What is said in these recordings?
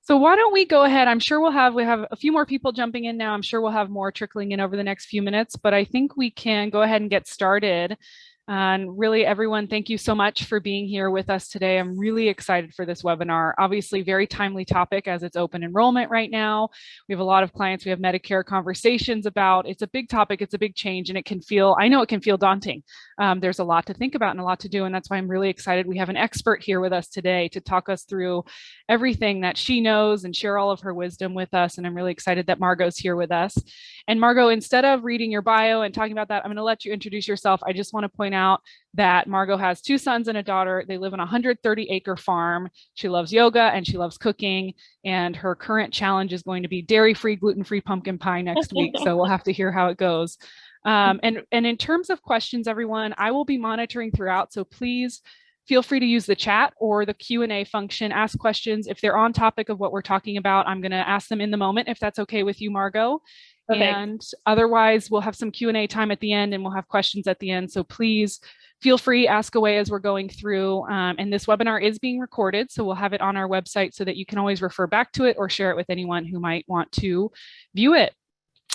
So why don't we go ahead? I'm sure we have a few more people jumping in now. I'm sure we'll have more trickling in over the next few minutes, but I think we can go ahead and get started. And really, everyone, thank you so much for being here with us today. I'm really excited for this webinar. Obviously, very timely topic as it's open enrollment right now. We have a lot of clients we have Medicare conversations about. It's a big topic, it's a big change, and I know it can feel daunting. There's a lot to think about and a lot to do, and that's why I'm really excited. We have an expert here with us today to talk us through everything that she knows and share all of her wisdom with us. And I'm really excited that Margo's here with us. And Margo, instead of reading your bio and talking about that, I'm going to let you introduce yourself. I just want to point out that Margo has 2 sons and a daughter. They live on a 130-acre farm. She loves yoga and she loves cooking. And her current challenge is going to be dairy-free, gluten-free pumpkin pie next week. So we'll have to hear how it goes. And in terms of questions, everyone, I will be monitoring throughout. So please feel free to use the chat or the Q&A function, ask questions. If they're on topic of what we're talking about, I'm going to ask them in the moment, if that's okay with you, Margo. Okay. And otherwise, we'll have some Q&A time at the end and we'll have questions at the end. So please feel free, ask away as we're going through. And this webinar is being recorded, so we'll have it on our website so that you can always refer back to it or share it with anyone who might want to view it.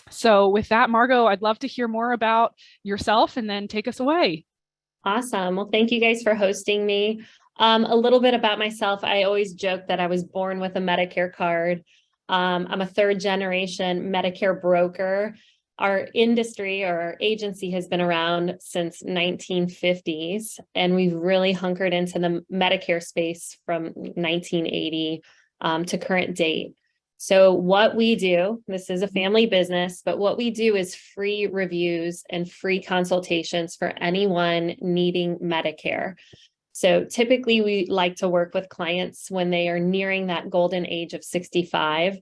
So with that, Margo, I'd love to hear more about yourself and then take us away. Awesome. Well, thank you guys for hosting me. A little bit about myself. I always joke that I was born with a Medicare card. I'm a 3rd generation Medicare broker. Our industry or our agency has been around since 1950s, and we've really hunkered into the Medicare space from 1980 to current date. So what we do, this is a family business, but what we do is free reviews and free consultations for anyone needing Medicare. So typically we like to work with clients when they are nearing that golden age of 65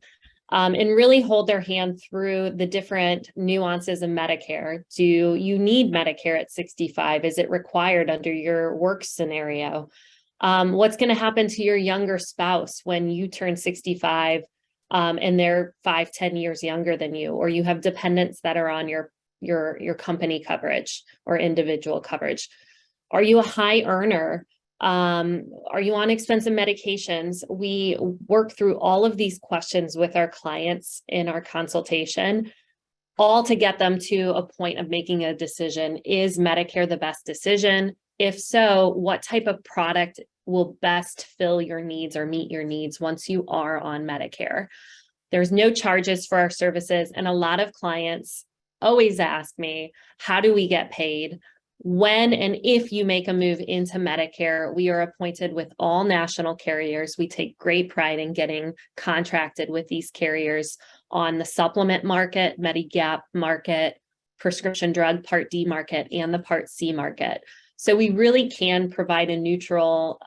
and really hold their hand through the different nuances of Medicare. Do you need Medicare at 65? Is it required under your work scenario? What's going to happen to your younger spouse when you turn 65? And they're 5-10 years younger than you, or you have dependents that are on your company coverage or individual coverage. Are you a high earner? Are you on expensive medications? We work through all of these questions with our clients in our consultation, all to get them to a point of making a decision. Is Medicare the best decision? If so, what type of product will best fill your needs or meet your needs once you are on Medicare? There's no charges for our services, and a lot of clients always ask me, how do we get paid? When and if you make a move into Medicare, we are appointed with all national carriers. We take great pride in getting contracted with these carriers on the supplement market, Medigap market, prescription drug Part D market, and the Part C market. So we really can provide a neutral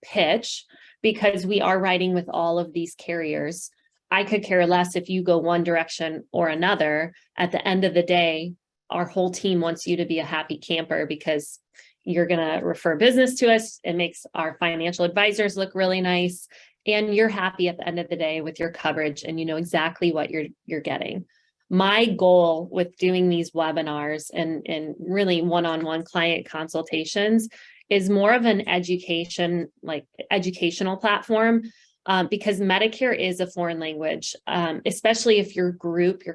pitch because we are writing with all of these carriers. I could care less if you go one direction or another. At the end of the day, our whole team wants you to be a happy camper because you're going to refer business to us. It makes our financial advisors look really nice. And you're happy at the end of the day with your coverage and you know exactly what you're getting. My goal with doing these webinars and really one-on-one client consultations is more of an educational platform because Medicare is a foreign language, especially if you're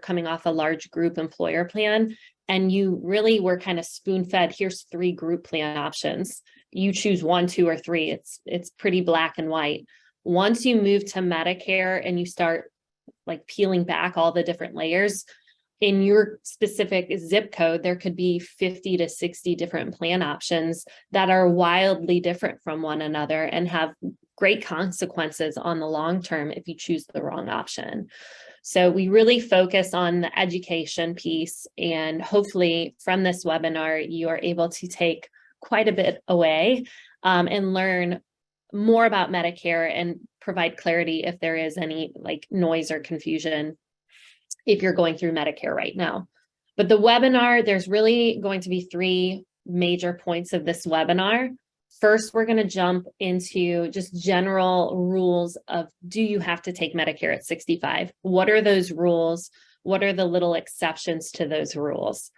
coming off a large group employer plan and you really were kind of spoon-fed, here's 3 group plan options. You choose 1, 2, or 3. It's pretty black and white. Once you move to Medicare and you start like peeling back all the different layers, in your specific zip code, there could be 50 to 60 different plan options that are wildly different from one another and have great consequences on the long term if you choose the wrong option. So we really focus on the education piece, and hopefully from this webinar, you are able to take quite a bit away and learn more about Medicare and provide clarity if there is any like noise or confusion if you're going through Medicare right now. But the webinar, there's really going to be 3 major points of this webinar. First, we're going to jump into just general rules of, do you have to take Medicare at 65? What are those rules? What are the little exceptions to those rules?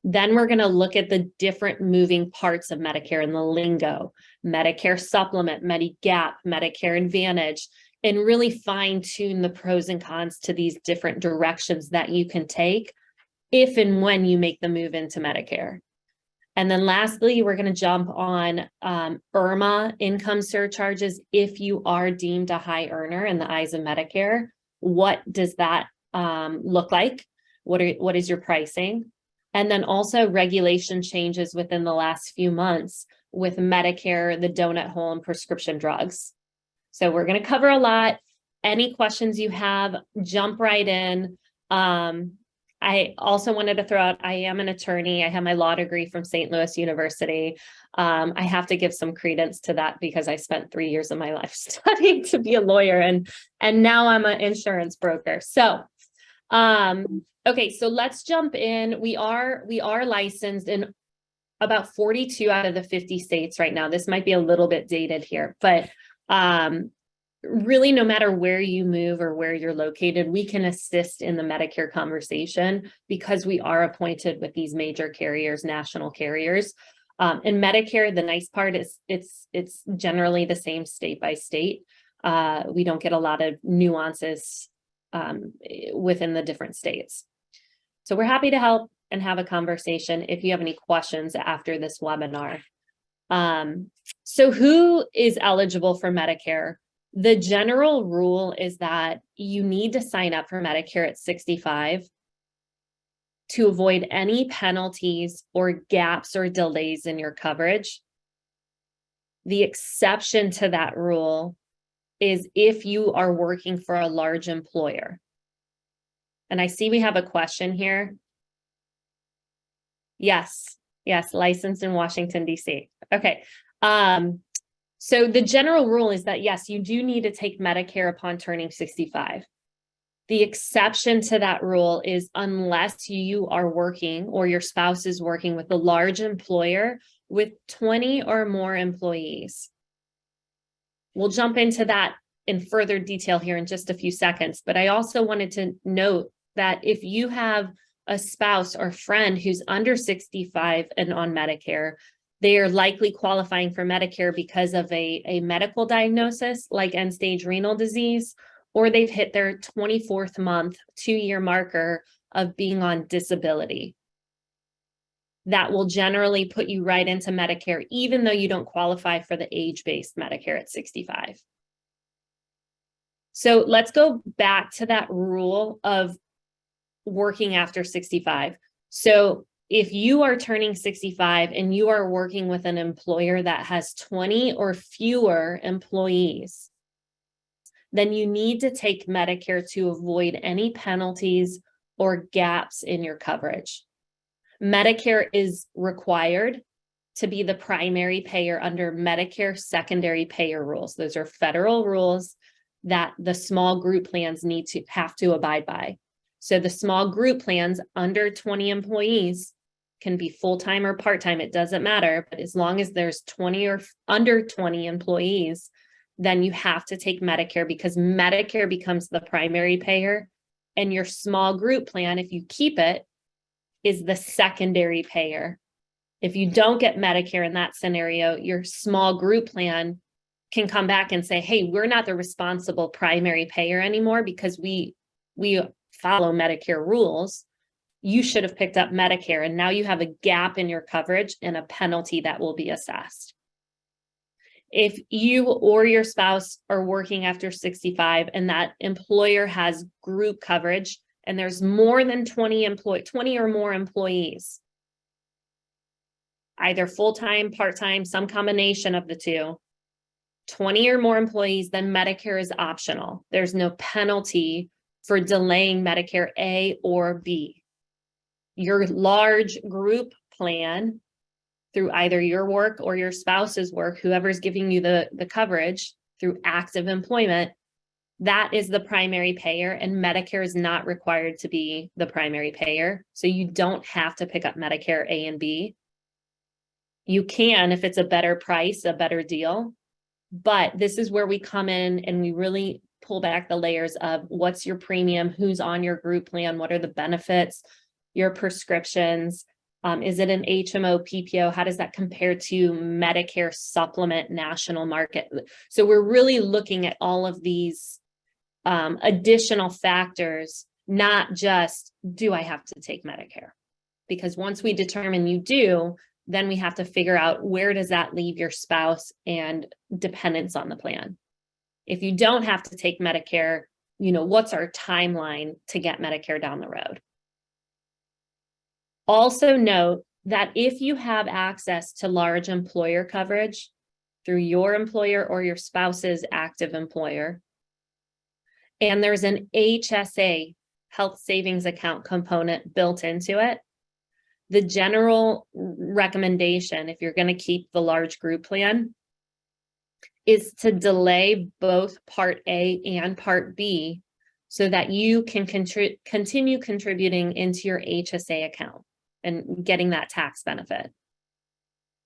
Then we're going to look at the different moving parts of Medicare and the lingo, Medicare supplement, Medigap, Medicare Advantage. and really fine tune the pros and cons to these different directions that you can take if and when you make the move into Medicare. And then lastly, we're going to jump on IRMAA income surcharges. If you are deemed a high earner in the eyes of Medicare, what does that look like? What is your pricing? And then also regulation changes within the last few months with Medicare, the donut hole, and prescription drugs. So we're going to cover a lot. Any questions you have, jump right in. I also wanted to throw out, I am an attorney. I have my law degree from St. Louis University. I have to give some credence to that because I spent 3 years of my life studying to be a lawyer, and now I'm an insurance broker. So, okay, so let's jump in. We are licensed in about 42 out of the 50 states right now. This might be a little bit dated here, but really, no matter where you move or where you're located, we can assist in the Medicare conversation because we are appointed with these major carriers, national carriers. In Medicare, the nice part is it's generally the same state by state. We don't get a lot of nuances within the different states. So we're happy to help and have a conversation if you have any questions after this webinar. So who is eligible for Medicare? The general rule is that you need to sign up for Medicare at 65 to avoid any penalties or gaps or delays in your coverage. The exception to that rule is if you are working for a large employer. And I see we have a question here. Yes, licensed in Washington, D.C. Okay. So the general rule is that, yes, you do need to take Medicare upon turning 65. The exception to that rule is unless you are working or your spouse is working with a large employer with 20 or more employees. We'll jump into that in further detail here in just a few seconds, but I also wanted to note that if you have a spouse or friend who's under 65 and on Medicare, they are likely qualifying for Medicare because of a medical diagnosis like end-stage renal disease, or they've hit their 24th month, 2-year marker of being on disability. That will generally put you right into Medicare, even though you don't qualify for the age-based Medicare at 65. So let's go back to that rule of working after 65. So if you are turning 65 and you are working with an employer that has 20 or fewer employees, then you need to take Medicare to avoid any penalties or gaps in your coverage. Medicare is required to be the primary payer under Medicare secondary payer rules. Those are federal rules that the small group plans have to abide by. So the small group plans under 20 employees can be full-time or part-time, it doesn't matter, but as long as there's 20 or under 20 employees, then you have to take Medicare because Medicare becomes the primary payer and your small group plan, if you keep it, is the secondary payer. If you don't get Medicare in that scenario, your small group plan can come back and say, hey, we're not the responsible primary payer anymore because we follow Medicare rules. You should have picked up Medicare, and now you have a gap in your coverage and a penalty that will be assessed. If you or your spouse are working after 65 and that employer has group coverage and there's more than 20 or more employees, either full-time, part-time, some combination of the two, 20 or more employees, then Medicare is optional. There's no penalty for delaying Medicare A or B. Your large group plan through either your work or your spouse's work, whoever's giving you the coverage through active employment, that is the primary payer, and Medicare is not required to be the primary payer. So you don't have to pick up Medicare A and B. You can if it's a better price, a better deal, but this is where we come in and we really pull back the layers of what's your premium, who's on your group plan, what are the benefits, your prescriptions, Is it an HMO, PPO? How does that compare to Medicare supplement national market? So we're really looking at all of these additional factors, not just, do I have to take Medicare? Because once we determine you do, then we have to figure out where does that leave your spouse and dependents on the plan. If you don't have to take Medicare, what's our timeline to get Medicare down the road? Also note that if you have access to large employer coverage through your employer or your spouse's active employer, and there's an HSA, health savings account component built into it, the general recommendation, if you're going to keep the large group plan, is to delay both Part A and Part B so that you can continue contributing into your HSA account and getting that tax benefit.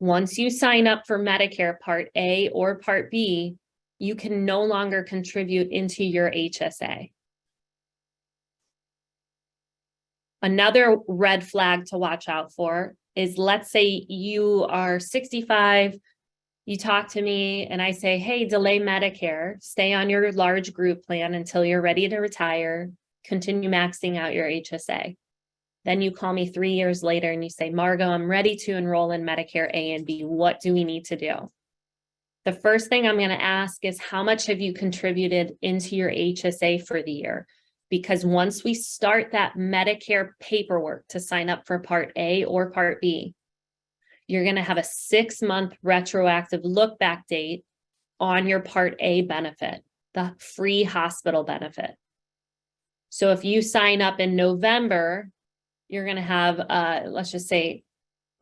Once you sign up for Medicare Part A or Part B, you can no longer contribute into your HSA. Another red flag to watch out for is, let's say you are 65, you talk to me and I say, hey, delay Medicare, stay on your large group plan until you're ready to retire, continue maxing out your HSA. Then you call me 3 years later and you say, Margo, I'm ready to enroll in Medicare A and B. What do we need to do? The first thing I'm going to ask is, how much have you contributed into your HSA for the year? Because once we start that Medicare paperwork to sign up for Part A or Part B, you're going to have a 6-month retroactive look back date on your Part A benefit, the free hospital benefit. So if you sign up in November, you're going to have, let's just say,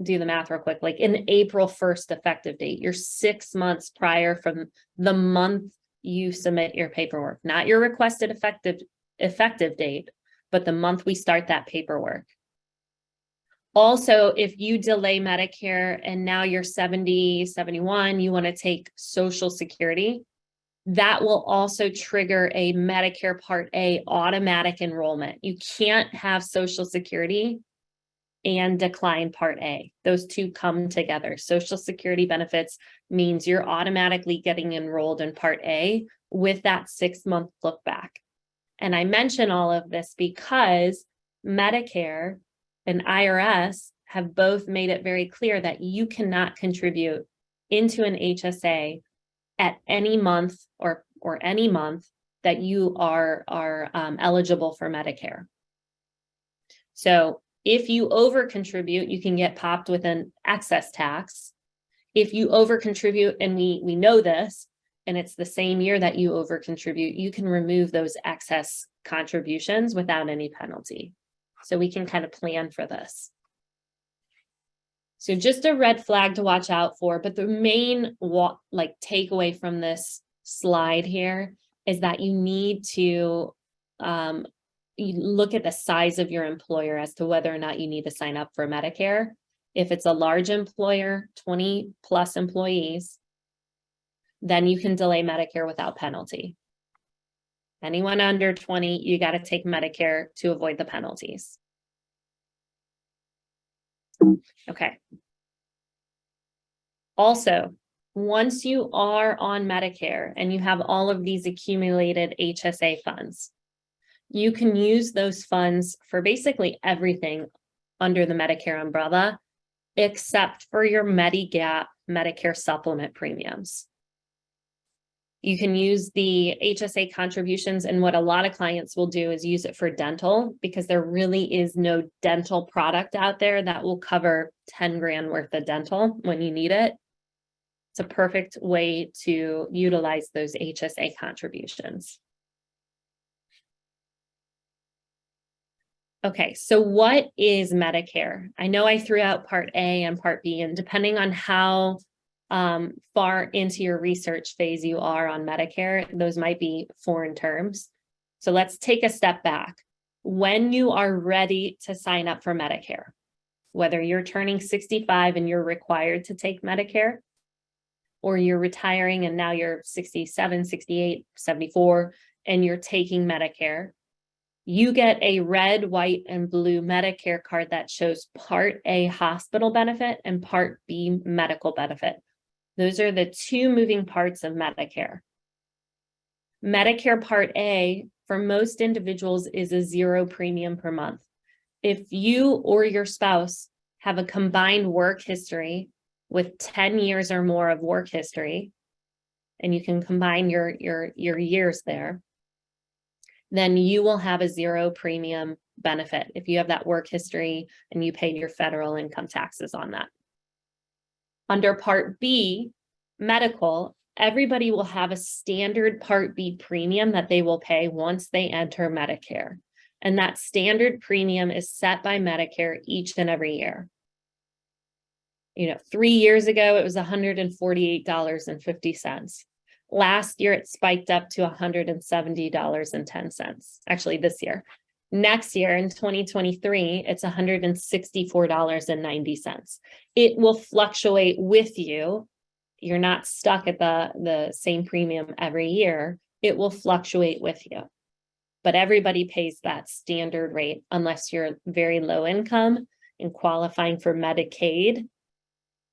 do the math real quick, like an April 1st effective date. You're 6 months prior from the month you submit your paperwork, not your requested effective date, but the month we start that paperwork. Also, if you delay Medicare and now you're 70, 71, you want to take Social Security, that will also trigger a Medicare Part A automatic enrollment. You can't have Social Security and decline Part A. Those two come together. Social Security benefits means you're automatically getting enrolled in Part A with that 6-month look back. And I mention all of this because Medicare and IRS have both made it very clear that you cannot contribute into an HSA at any month or any month that you are eligible for Medicare. So if you over contribute, you can get popped with an excess tax. If you over contribute, and we know this, and it's the same year that you over contribute, you can remove those excess contributions without any penalty. So we can kind of plan for this. So just a red flag to watch out for, but the main takeaway from this slide here is that you need to you look at the size of your employer as to whether or not you need to sign up for Medicare. If it's a large employer, 20 plus employees, then you can delay Medicare without penalty. Anyone under 20, you got to take Medicare to avoid the penalties. Okay. Also, once you are on Medicare and you have all of these accumulated HSA funds, you can use those funds for basically everything under the Medicare umbrella, except for your Medigap Medicare supplement premiums. You can use the HSA contributions, and what a lot of clients will do is use it for dental, because there really is no dental product out there that will cover 10 grand worth of dental when you need it. It's a perfect way to utilize those HSA contributions. Okay, so what is Medicare? I know I threw out Part A and Part B, and depending on how far into your research phase you are on Medicare, those might be foreign terms. So let's take a step back. When you are ready to sign up for Medicare, whether you're turning 65 and you're required to take Medicare, or you're retiring and now you're 67, 68, 74, and you're taking Medicare, You get a red, white, and blue Medicare card that shows Part A hospital benefit and Part B medical benefit. Those are the two moving parts of Medicare. Medicare Part A, for most individuals, is a 0 premium per month. If you or your spouse have a combined work history with 10 years or more of work history, and you can combine your years there, then you will have a 0 premium benefit if you have that work history and you paid your federal income taxes on that. Under Part B, medical, everybody will have a standard Part B premium that they will pay once they enter Medicare. And that standard premium is set by Medicare each and every year. 3 years ago, it was $148.50. Last year, it spiked up to $170.10. Actually, this year. Next year, in 2023, it's $164.90. It will fluctuate with you. You're not stuck at the same premium every year. It will fluctuate with you. But everybody pays that standard rate unless you're very low income and qualifying for Medicaid,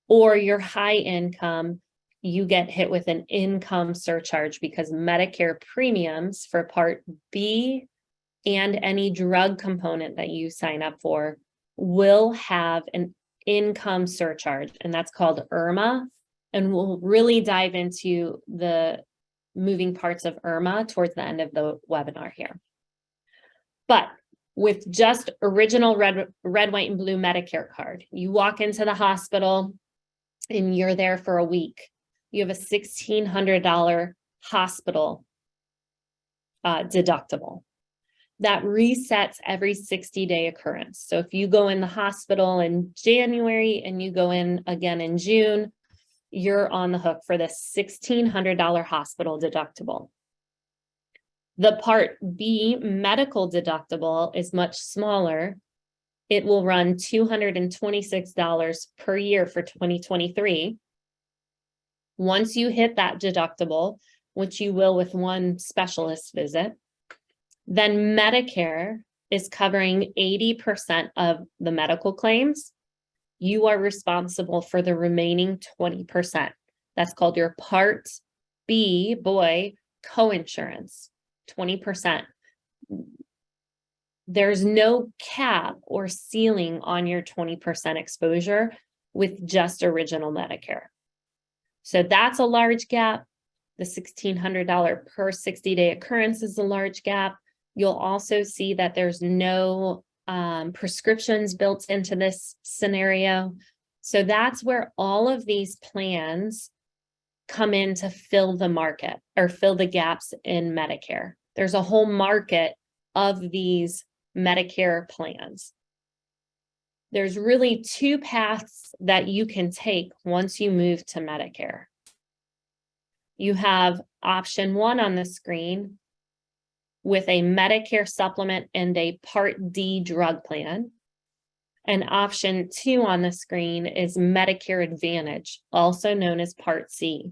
or you're high income, you get hit with an income surcharge because Medicare premiums for Part B and any drug component that you sign up for will have an income surcharge, and that's called IRMA. And we'll really dive into the moving parts of IRMA towards the end of the webinar here. But with just original red, white, and blue Medicare card, you walk into the hospital and you're there for a week. You have a $1,600 hospital deductible. That resets every 60-day occurrence. So if you go in the hospital in January and you go in again in June, you're on the hook for the $1,600 hospital deductible. The Part B medical deductible is much smaller. It will run $226 per year for 2023. Once you hit that deductible, which you will with one specialist visit, then Medicare is covering 80% of the medical claims. You are responsible for the remaining 20%. That's called your Part B, boy, coinsurance, 20%. There's no cap or ceiling on your 20% exposure with just original Medicare. So that's a large gap. The $1,600 per 60-day occurrence is a large gap. You'll also see that there's no prescriptions built into this scenario. So that's where all of these plans come in to fill the market or fill the gaps in Medicare. There's a whole market of these Medicare plans. There's really two paths that you can take once you move to Medicare. You have option 1 on the screen with a Medicare supplement and a Part D drug plan. And option 2 on the screen is Medicare Advantage, also known as Part C.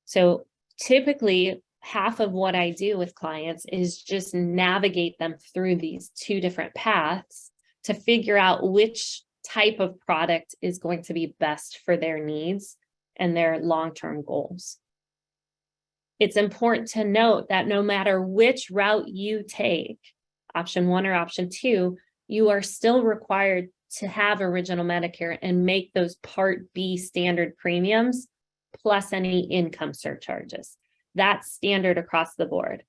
So typically, half of what I do with clients is just navigate them through these two different paths to figure out which type of product is going to be best for their needs and their long-term goals. It's important to note that no matter which route you take, option 1 or option 2, you are still required to have original Medicare and make those Part B standard premiums plus any income surcharges. That's standard across the board.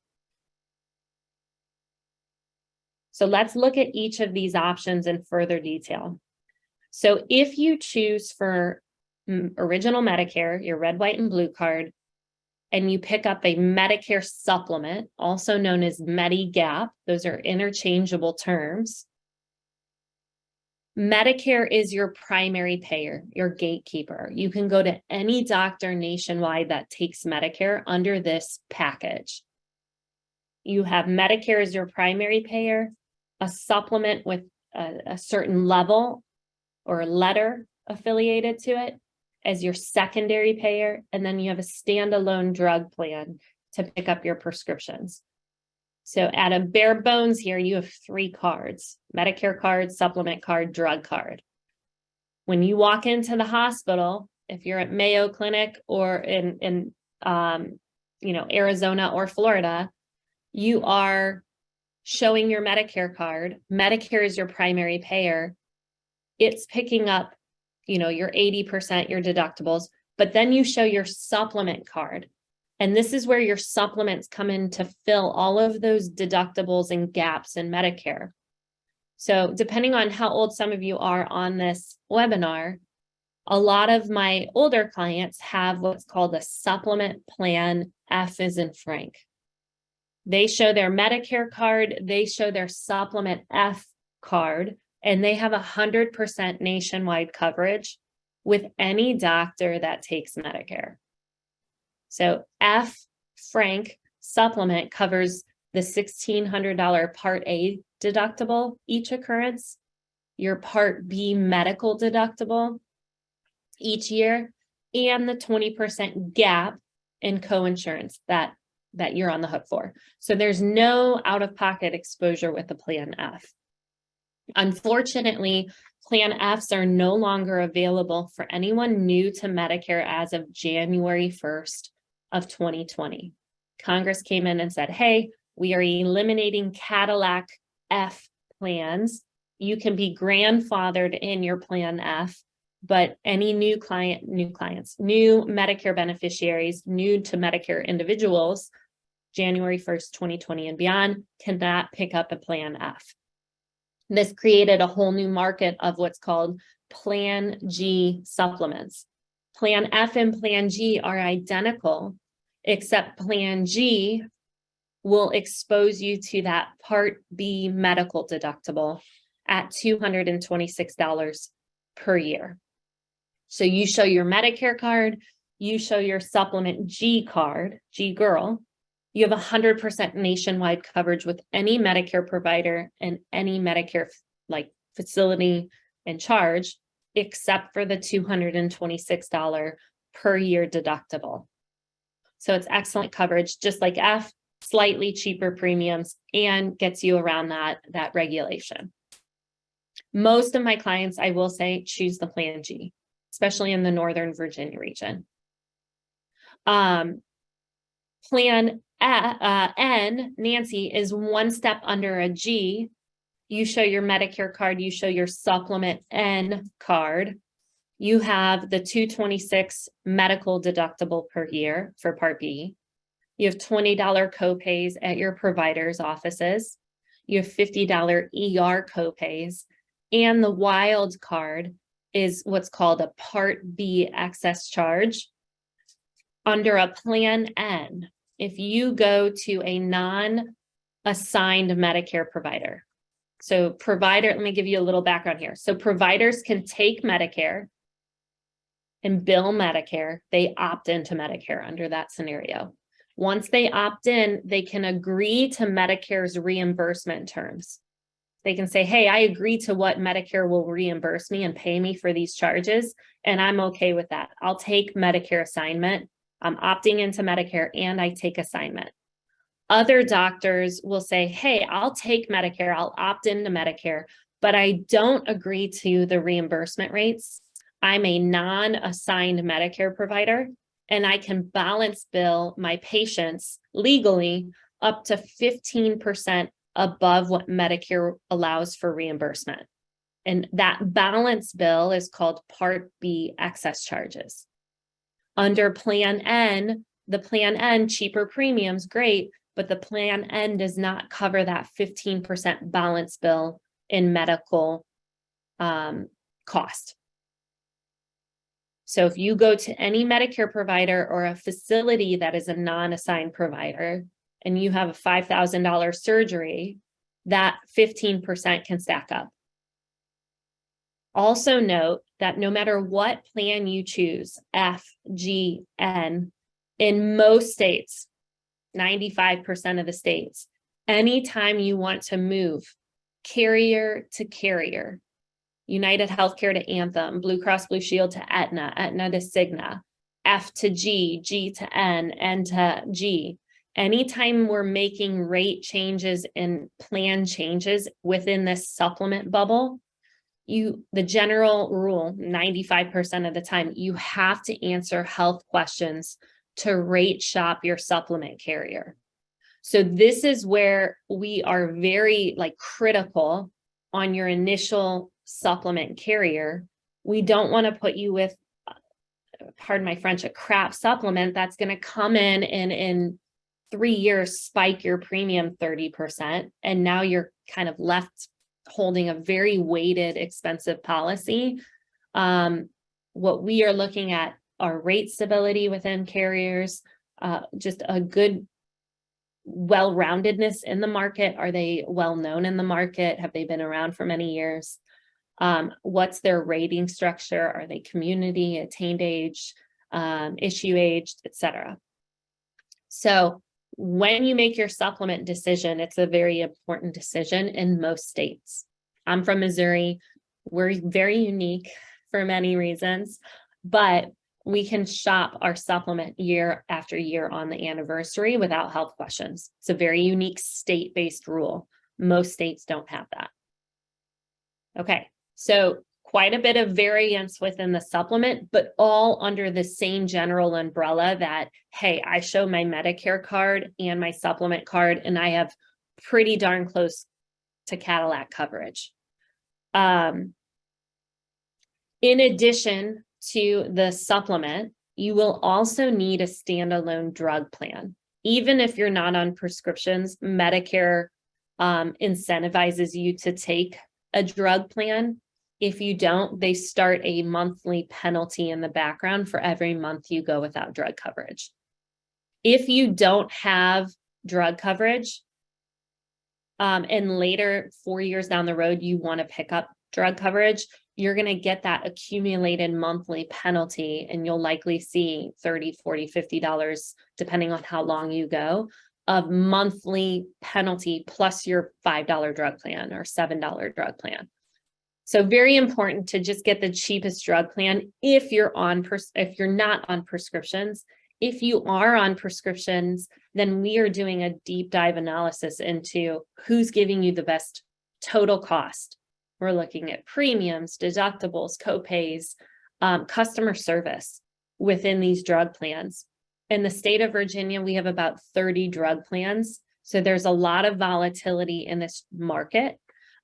So let's look at each of these options in further detail. So if you choose for original Medicare, your red, white, and blue card, and you pick up a Medicare supplement, also known as Medigap, those are interchangeable terms. Medicare is your primary payer, your gatekeeper. You can go to any doctor nationwide that takes Medicare under this package. You have Medicare as your primary payer, a supplement with a certain level or letter affiliated to it as your secondary payer, and then you have a standalone drug plan to pick up your prescriptions. So at a bare bones here, you have 3 cards: Medicare card, supplement card, drug card. When you walk into the hospital, if you're at Mayo Clinic or in Arizona or Florida, you are showing your Medicare card. Medicare is your primary payer. It's picking up, your 80%, your deductibles, but then you show your supplement card. And this is where your supplements come in to fill all of those deductibles and gaps in Medicare. So depending on how old some of you are on this webinar, a lot of my older clients have what's called a supplement plan. F as in Frank. They show their Medicare card, they show their supplement F card, and they have 100% nationwide coverage with any doctor that takes Medicare. So F Frank supplement covers the $1,600 Part A deductible each occurrence, your Part B medical deductible each year, and the 20% gap in coinsurance that you're on the hook for. So there's no out-of-pocket exposure with the Plan F. Unfortunately, Plan Fs are no longer available for anyone new to Medicare as of January 1st of 2020. Congress came in and said, hey, we are eliminating Cadillac F plans. You can be grandfathered in your Plan F, but any new Medicare beneficiaries, new to Medicare individuals, January 1st, 2020 and beyond, cannot pick up a Plan F. This created a whole new market of what's called Plan G supplements. Plan F and Plan G are identical, except Plan G will expose you to that Part B medical deductible at $226 per year. So you show your Medicare card, you show your supplement G card, G girl, you have 100% nationwide coverage with any Medicare provider and any Medicare facility and charge, except for the $226 per year deductible. So it's excellent coverage, just like F, slightly cheaper premiums, and gets you around that regulation. Most of my clients, I will say, choose the Plan G, especially in the Northern Virginia region. Plan N, Nancy, is one step under a G. You show your Medicare card, you show your supplement N card. You have the $226 medical deductible per year for Part B. You have $20 copays at your provider's offices. You have $50 ER copays. And the wild card is what's called a Part B excess charge. Under a Plan N, if you go to a non-assigned Medicare provider. So let me give you a little background here. So providers can take Medicare and bill Medicare. They opt into Medicare under that scenario. Once they opt in, they can agree to Medicare's reimbursement terms. They can say, hey, I agree to what Medicare will reimburse me and pay me for these charges, and I'm okay with that. I'll take Medicare assignment. I'm opting into Medicare and I take assignment. Other doctors will say, hey, I'll take Medicare, I'll opt into Medicare, but I don't agree to the reimbursement rates. I'm a non-assigned Medicare provider, and I can balance bill my patients legally up to 15% above what Medicare allows for reimbursement. And that balance bill is called Part B excess charges. Under Plan N, the Plan N, cheaper premiums, great, but the Plan N does not cover that 15% balance bill in medical cost. So if you go to any Medicare provider or a facility that is a non-assigned provider and you have a $5,000 surgery, that 15% can stack up. Also note that no matter what plan you choose, F, G, N, in most states, 95% of the states, anytime you want to move carrier to carrier, United Healthcare to Anthem, Blue Cross Blue Shield to Aetna, Aetna to Cigna, F to G, G to N, N to G, Anytime we're making rate changes and plan changes within this supplement bubble, the general rule, 95% of the time, you have to answer health questions to rate shop your supplement carrier. So this is where we are very critical on your initial supplement carrier. We don't want to put you with, pardon my French, a crap supplement that's going to come in and in 3 years spike your premium 30%. And now you're kind of left holding a very weighted, expensive policy. What we are looking at are rate stability within carriers, just a good well-roundedness in the market. Are they well-known in the market? Have they been around for many years? What's their rating structure? Are they community, attained age, issue aged, etc.? So when you make your supplement decision, it's a very important decision in most states. I'm from Missouri. We're very unique for many reasons, but we can shop our supplement year after year on the anniversary without health questions. It's a very unique state-based rule. Most states don't have that. Okay, so quite a bit of variance within the supplement, but all under the same general umbrella that, hey, I show my Medicare card and my supplement card, and I have pretty darn close to Cadillac coverage. In addition to the supplement, you will also need a standalone drug plan. Even if you're not on prescriptions, Medicare incentivizes you to take a drug plan. If you don't, they start a monthly penalty in the background for every month you go without drug coverage. If you don't have drug coverage, and later, 4 years down the road, you want to pick up drug coverage, you're going to get that accumulated monthly penalty, and you'll likely see $30, $40, $50, depending on how long you go, of monthly penalty plus your $5 drug plan or $7 drug plan. So very important to just get the cheapest drug plan if you're not on prescriptions. If you are on prescriptions, then we are doing a deep dive analysis into who's giving you the best total cost. We're looking at premiums, deductibles, copays, customer service within these drug plans. In the state of Virginia, we have about 30 drug plans. So there's a lot of volatility in this market.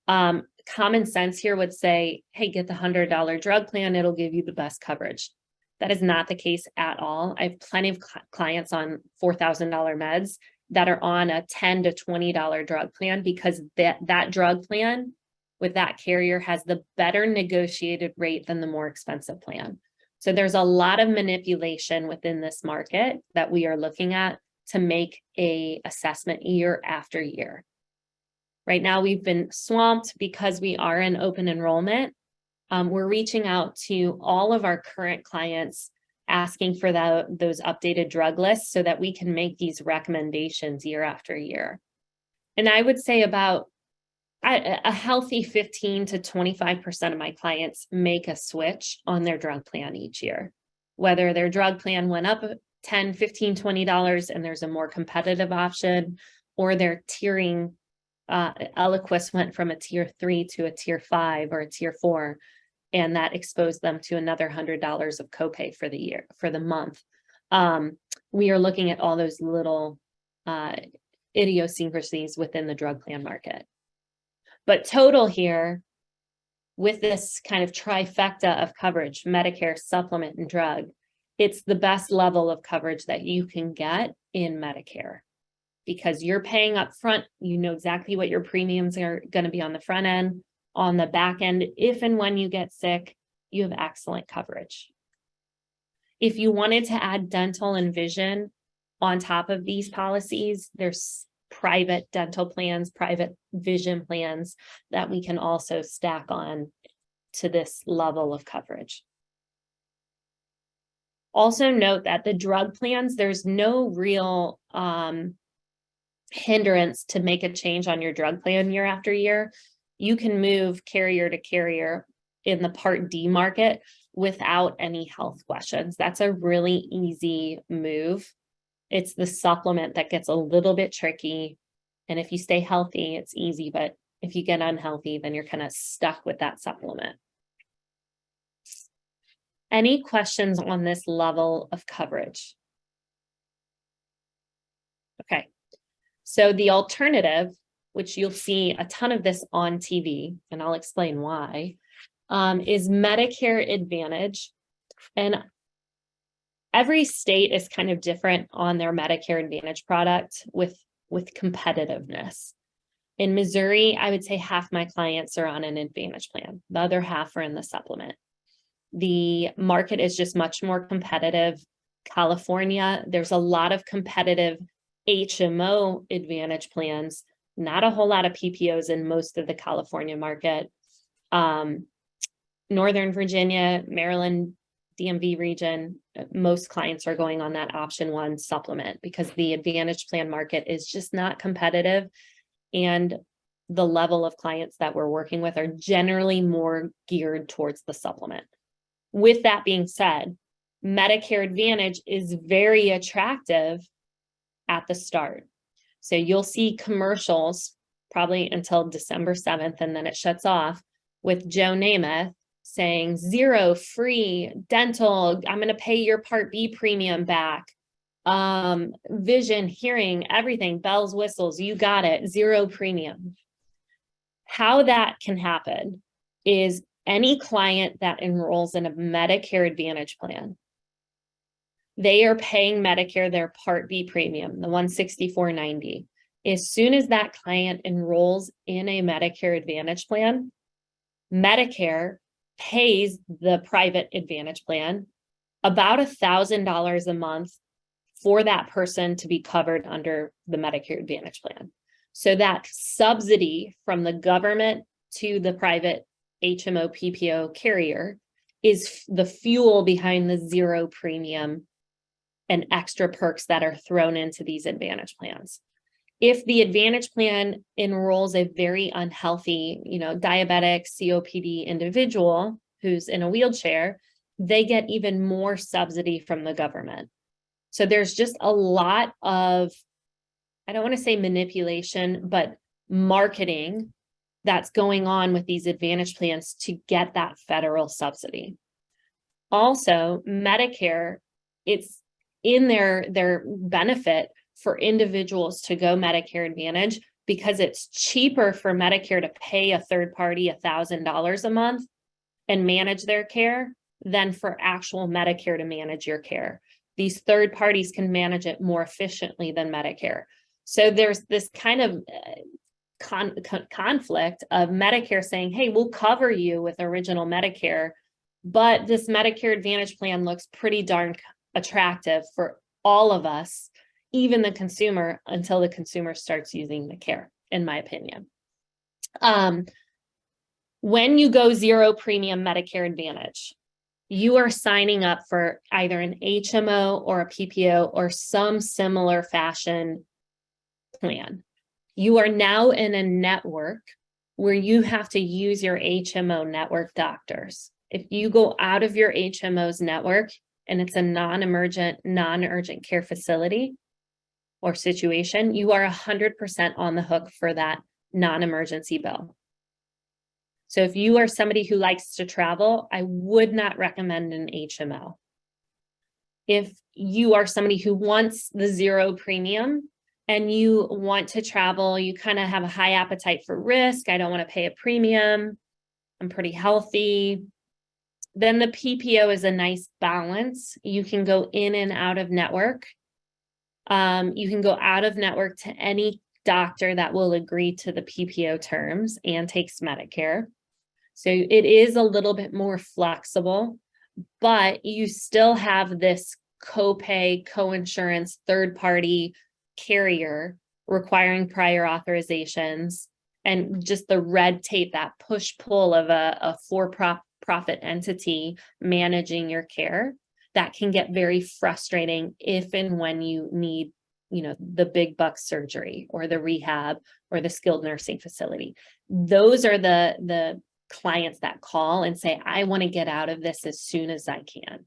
Common sense here would say, hey, get the $100 drug plan, it'll give you the best coverage. That is not the case at all. I have plenty of clients on $4,000 meds that are on a $10 to $20 drug plan because that drug plan with that carrier has the better negotiated rate than the more expensive plan. So there's a lot of manipulation within this market that we are looking at to make an assessment year after year. Right now, we've been swamped because we are in open enrollment. We're reaching out to all of our current clients, asking for those updated drug lists so that we can make these recommendations year after year. And I would say about a healthy 15 to 25% of my clients make a switch on their drug plan each year. Whether their drug plan went up $10, $15, $20 and there's a more competitive option, or their tiering, Eliquis went from a tier 3 to a tier 5 or a tier 4, and that exposed them to another $100 of copay for the year, for the month. We are looking at all those little idiosyncrasies within the drug plan market. But total here, with this kind of trifecta of coverage, Medicare, supplement, and drug, it's the best level of coverage that you can get in Medicare. Because you're paying up front, you know exactly what your premiums are going to be on the front end. On the back end, if and when you get sick, you have excellent coverage. If you wanted to add dental and vision on top of these policies, there's private dental plans, private vision plans that we can also stack on to this level of coverage. Also note that the drug plans, there's no real hindrance to make a change on your drug plan year after year. You can move carrier to carrier in the Part D market without any health questions. That's a really easy move It's the supplement that gets a little bit tricky. And if you stay healthy, it's easy, but if you get unhealthy, then you're kind of stuck with that supplement. Any questions on this level of coverage? Okay, so the alternative, which you'll see a ton of this on TV, and I'll explain why, is Medicare Advantage. And every state is kind of different on their Medicare Advantage product with competitiveness. In Missouri, I would say half my clients are on an Advantage plan. The other half are in the supplement. The market is just much more competitive. California, there's a lot of competitive HMO Advantage plans, not a whole lot of PPOs in most of the California market. Northern Virginia, Maryland, DMV region, most clients are going on that option 1 supplement because the Advantage plan market is just not competitive. And the level of clients that we're working with are generally more geared towards the supplement. With that being said, Medicare Advantage is very attractive at the start. So you'll see commercials probably until December 7th, and then it shuts off with Joe Namath saying 0 free dental. I'm going to pay your Part B premium back. Vision, hearing, everything, bells, whistles, you got it, 0 premium. How that can happen is any client that enrolls in a Medicare Advantage plan, they are paying Medicare their Part B premium, the $164.90. As soon as that client enrolls in a Medicare Advantage plan, Medicare pays the private Advantage plan about $1,000 a month for that person to be covered under the Medicare Advantage plan. So that subsidy from the government to the private HMO PPO carrier is the fuel behind the 0 premium and extra perks that are thrown into these Advantage plans. If the Advantage plan enrolls a very unhealthy, diabetic COPD individual who's in a wheelchair, they get even more subsidy from the government. So there's just a lot of, I don't want to say manipulation, but marketing that's going on with these Advantage plans to get that federal subsidy. Also, Medicare, it's in their benefit for individuals to go Medicare Advantage because it's cheaper for Medicare to pay a third party $1,000 a month and manage their care than for actual Medicare to manage your care. These third parties can manage it more efficiently than Medicare. So there's this kind of conflict of Medicare saying, hey, we'll cover you with original Medicare, but this Medicare Advantage plan looks pretty darn attractive for all of us, even the consumer, until the consumer starts using the care, in my opinion. When you go 0 premium Medicare Advantage, you are signing up for either an HMO or a PPO or some similar fashion plan. You are now in a network where you have to use your HMO network doctors. If you go out of your HMO's network and it's a non-emergent, non-urgent care facility or situation, you are 100% on the hook for that non-emergency bill. So if you are somebody who likes to travel, I would not recommend an HMO. If you are somebody who wants the 0 premium and you want to travel, you kind of have a high appetite for risk, I don't want to pay a premium, I'm pretty healthy, then the PPO is a nice balance. You can go in and out of network. You can go out of network to any doctor that will agree to the PPO terms and takes Medicare. So it is a little bit more flexible, but you still have this copay, coinsurance, third-party carrier requiring prior authorizations and just the red tape, that push-pull of a for-profit entity managing your care. That can get very frustrating if and when you need, the big buck surgery or the rehab or the skilled nursing facility. Those are the clients that call and say, I want to get out of this as soon as I can.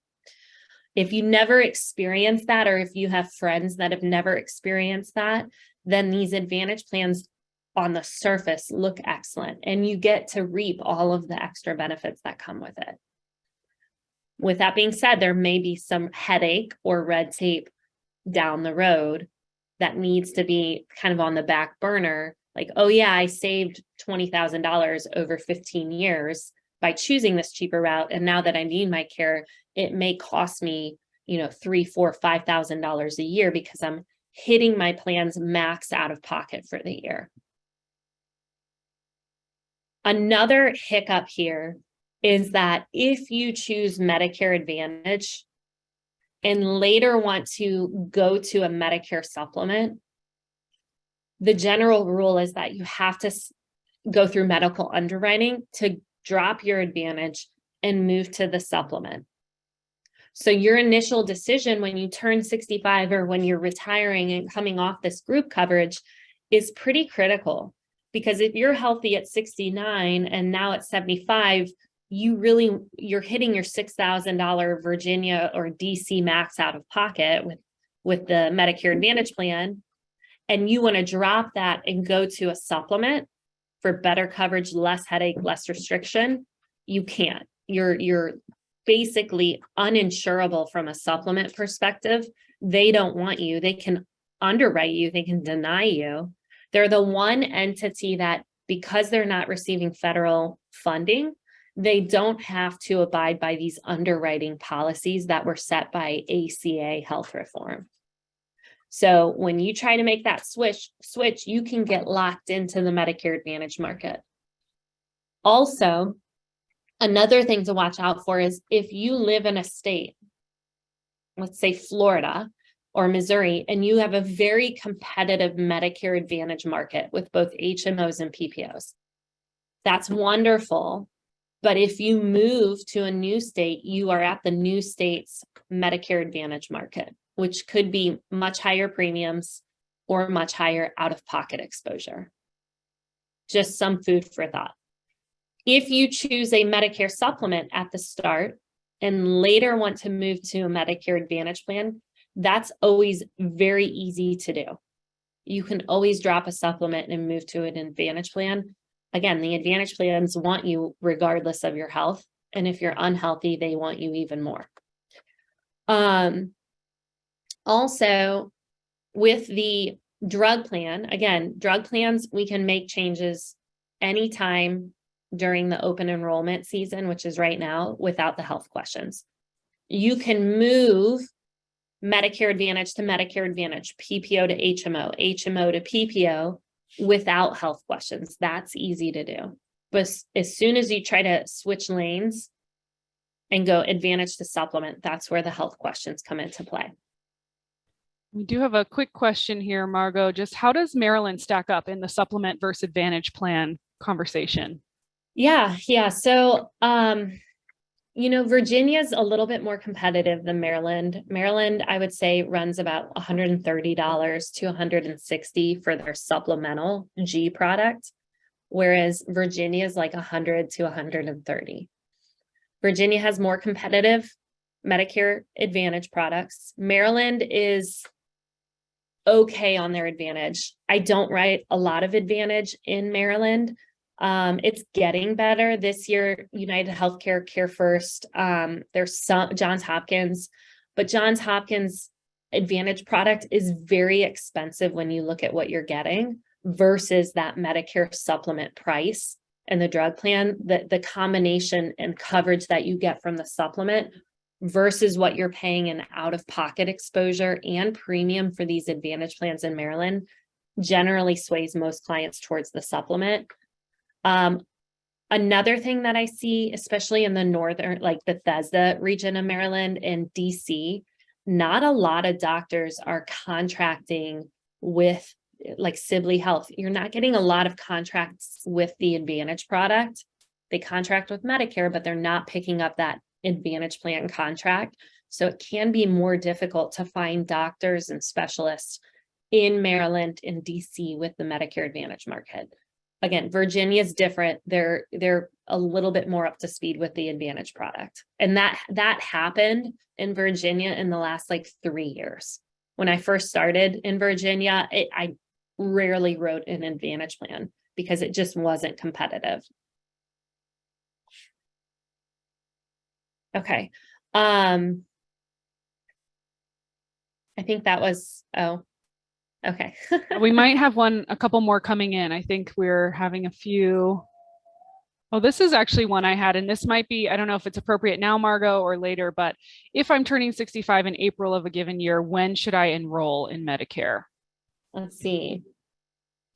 If you never experienced that, or if you have friends that have never experienced that, then these Advantage plans on the surface look excellent, and you get to reap all of the extra benefits that come with it. With that being said, there may be some headache or red tape down the road that needs to be kind of on the back burner. Like, oh yeah, I saved $20,000 over 15 years by choosing this cheaper route. And now that I need my care, it may cost me, $3,000, $4,000, $5,000 a year because I'm hitting my plan's max out of pocket for the year. Another hiccup here is that if you choose Medicare Advantage and later want to go to a Medicare supplement, the general rule is that you have to go through medical underwriting to drop your Advantage and move to the supplement. So your initial decision when you turn 65 or when you're retiring and coming off this group coverage is pretty critical, because if you're healthy at 69 and now at 75, you're hitting your $6,000 Virginia or DC max out of pocket with the Medicare Advantage plan, and you want to drop that and go to a supplement for better coverage, less headache, less restriction, you can't. You're basically uninsurable from a supplement perspective. They don't want you. They can underwrite you. They can deny you. They're the one entity that, because they're not receiving federal funding, they don't have to abide by these underwriting policies that were set by ACA health reform. So when you try to make that switch, you can get locked into the Medicare Advantage market. Also, another thing to watch out for is if you live in a state, let's say Florida or Missouri, and you have a very competitive Medicare Advantage market with both HMOs and PPOs. That's wonderful. But if you move to a new state, you are at the new state's Medicare Advantage market, which could be much higher premiums or much higher out-of-pocket exposure. Just some food for thought. If you choose a Medicare supplement at the start and later want to move to a Medicare Advantage plan, that's always very easy to do. You can always drop a supplement and move to an Advantage plan. Again, the Advantage plans want you regardless of your health. And if you're unhealthy, they want you even more. Also, with the drug plan, again, drug plans, we can make changes anytime during the open enrollment season, which is right now, without the health questions. You can move Medicare Advantage to Medicare Advantage, PPO to HMO, HMO to PPO without health questions. That's easy to do. But as soon as you try to switch lanes and go Advantage to supplement, that's where the health questions come into play. We do have a quick question here, Margo. Just how does Maryland stack up in the supplement versus Advantage plan conversation? Yeah. So, Virginia's a little bit more competitive than Maryland. Maryland, I would say, runs about $130 to $160 for their supplemental G product, whereas Virginia is like $100 to $130. Virginia has more competitive Medicare Advantage products. Maryland is okay on their Advantage. I don't write a lot of Advantage in Maryland. It's getting better this year. United Healthcare, Care First, there's some Johns Hopkins, but Johns Hopkins Advantage product is very expensive when you look at what you're getting versus that Medicare supplement price and the drug plan, the combination and coverage that you get from the supplement versus what you're paying in out-of-pocket exposure and premium for these Advantage plans in Maryland generally sways most clients towards the supplement. Another thing that I see, especially in the northern, like Bethesda region of Maryland and DC, not a lot of doctors are contracting with like Sibley Health. You're not getting a lot of contracts with the Advantage product. They contract with Medicare, but they're not picking up that Advantage plan contract. So it can be more difficult to find doctors and specialists in Maryland and DC with the Medicare Advantage market. Again, Virginia is different. They're a little bit more up to speed with the Advantage product. And that happened in Virginia in the last like 3 years. When I first started in Virginia, I rarely wrote an Advantage plan because it just wasn't competitive. Okay. I think that was, oh, okay. We might have a couple more coming in. I think we're having a few. Oh, this is actually one I had, and this might be, I don't know if it's appropriate now, Margo, or later, but if I'm turning 65 in April of a given year, when should I enroll in Medicare? Let's see.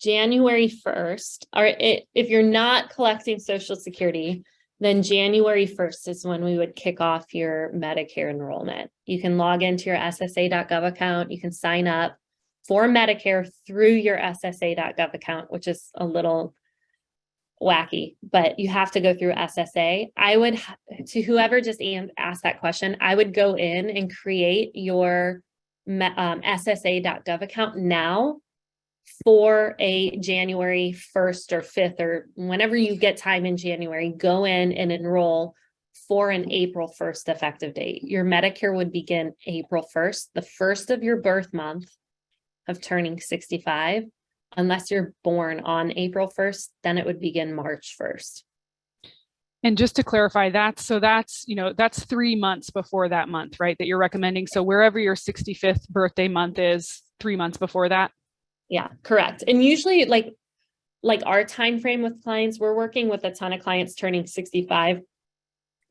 January 1st, or if you're not collecting Social Security, then January 1st is when we would kick off your Medicare enrollment. You can log into your SSA.gov account. You can sign up for Medicare through your SSA.gov account, which is a little wacky, but you have to go through SSA. I would, to whoever just asked that question, I would go in and create your SSA.gov account now for a January 1st or 5th, or whenever you get time in January, go in and enroll for an April 1st effective date. Your Medicare would begin April 1st, the first of your birth month of turning 65. Unless you're born on April 1st, then it would begin March 1st. And just to clarify, that's 3 months before that month, right? That you're recommending. So wherever your 65th birthday month is, 3 months before that. Yeah, correct. And usually like our time frame with clients, we're working with a ton of clients turning 65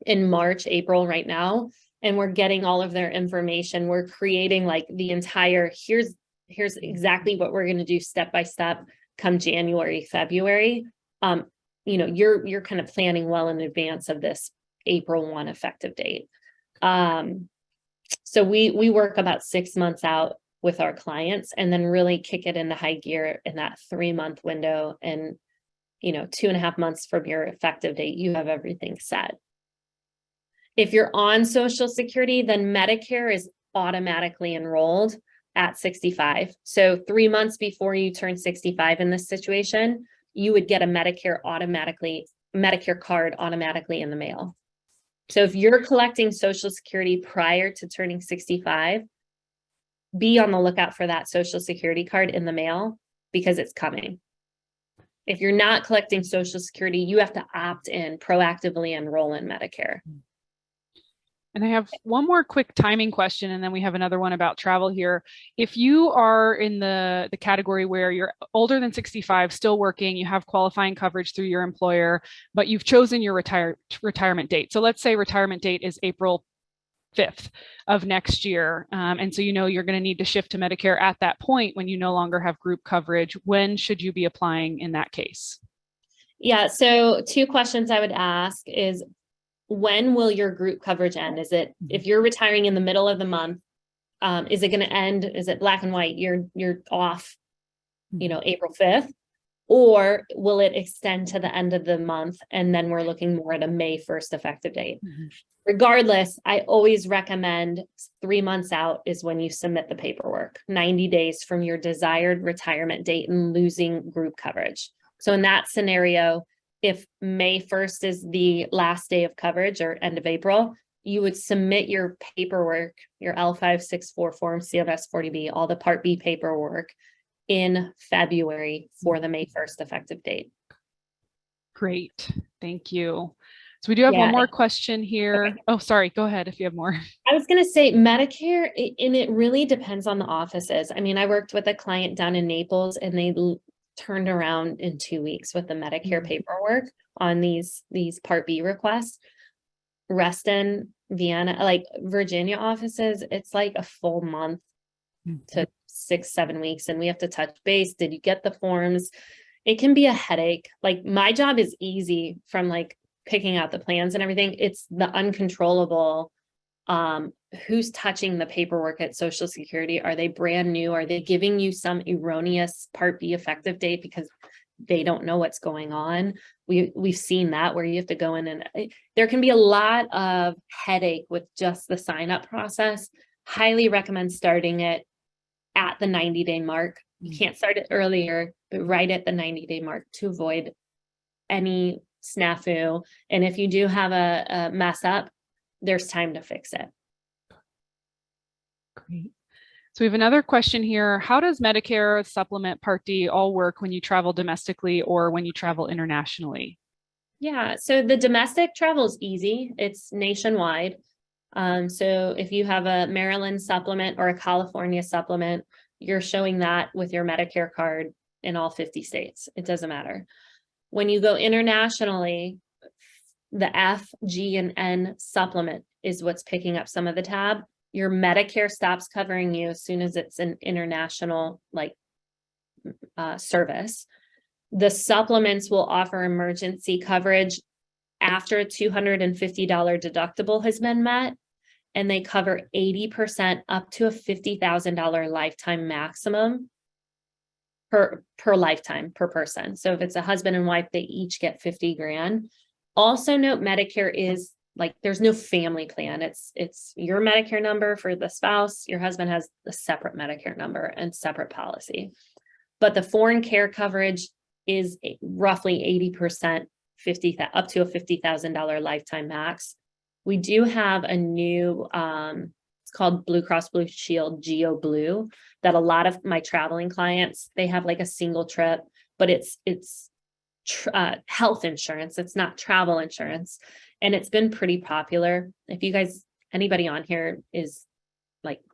in March, April right now, and we're getting all of their information. We're creating like the entire, here's exactly what we're going to do step by step come January, February. You're kind of planning well in advance of this April 1 effective date. So we work about 6 months out with our clients and then really kick it into high gear in that 3-month window. And, 2.5 months from your effective date, you have everything set. If you're on Social Security, then Medicare is automatically enrolled at 65. So 3 months before you turn 65 in this situation, you would get a Medicare card automatically in the mail. So if you're collecting Social Security prior to turning 65, be on the lookout for that Social Security card in the mail because it's coming. If you're not collecting Social Security, you have to opt in, proactively enroll in Medicare. And I have one more quick timing question, and then we have another one about travel here. If you are in the category where you're older than 65, still working, you have qualifying coverage through your employer, but you've chosen your retirement date. So let's say retirement date is April 5th of next year. And so you're going to need to shift to Medicare at that point when you no longer have group coverage. When should you be applying in that case? Yeah, so 2 questions I would ask is, when will your group coverage end? Is it, if you're retiring in the middle of the month, is it going to end? Is it black and white? You're off, April 5th, or will it extend to the end of the month? And then we're looking more at a May 1st effective date. Mm-hmm. Regardless, I always recommend 3 months out is when you submit the paperwork, 90 days from your desired retirement date and losing group coverage. So in that scenario, if May 1st is the last day of coverage or end of April, you would submit your paperwork, your L564 form, CMS 40B, all the Part B paperwork in February for the May 1st effective date. Great. Thank you. So we do have one more question here. Okay. Oh, sorry. Go ahead if you have more. I was going to say Medicare, and it really depends on the offices. I mean, I worked with a client down in Naples and they turned around in 2 weeks with the Medicare paperwork on these Part B requests. Reston, Vienna, like Virginia offices, it's like a full month to 6-7 weeks. And we have to touch base. Did you get the forms? It can be a headache. Like my job is easy from like picking out the plans and everything. It's the uncontrollable, who's touching the paperwork at Social Security? Are they brand new? Are they giving you some erroneous Part B effective date because they don't know what's going on? We've seen that where you have to go in and there can be a lot of headache with just the sign up process. Highly recommend starting it at the 90-day mark. You can't start it earlier, but right at the 90-day mark to avoid any snafu. And if you do have a mess up, there's time to fix it. Great. So we have another question here. How does Medicare, Supplement, Part D all work when you travel domestically or when you travel internationally? Yeah, so the domestic travel is easy. It's nationwide. So if you have a Maryland supplement or a California supplement, you're showing that with your Medicare card in all 50 states. It doesn't matter. When you go internationally, the F, G, and N supplement is what's picking up some of the tab. Your Medicare stops covering you as soon as it's an international service. The supplements will offer emergency coverage after a $250 deductible has been met, and they cover 80% up to a $50,000 lifetime maximum per lifetime per person. So if it's a husband and wife, they each get 50 grand. Also note Medicare is there's no family plan. It's your Medicare number for the spouse. Your husband has a separate Medicare number and separate policy. But the foreign care coverage is roughly 80%, up to a $50,000 lifetime max. We do have a new, it's called Blue Cross Blue Shield Geo Blue, that a lot of my traveling clients, they have a single trip, but it's health insurance. It's not travel insurance. And it's been pretty popular. If you guys, anybody on here is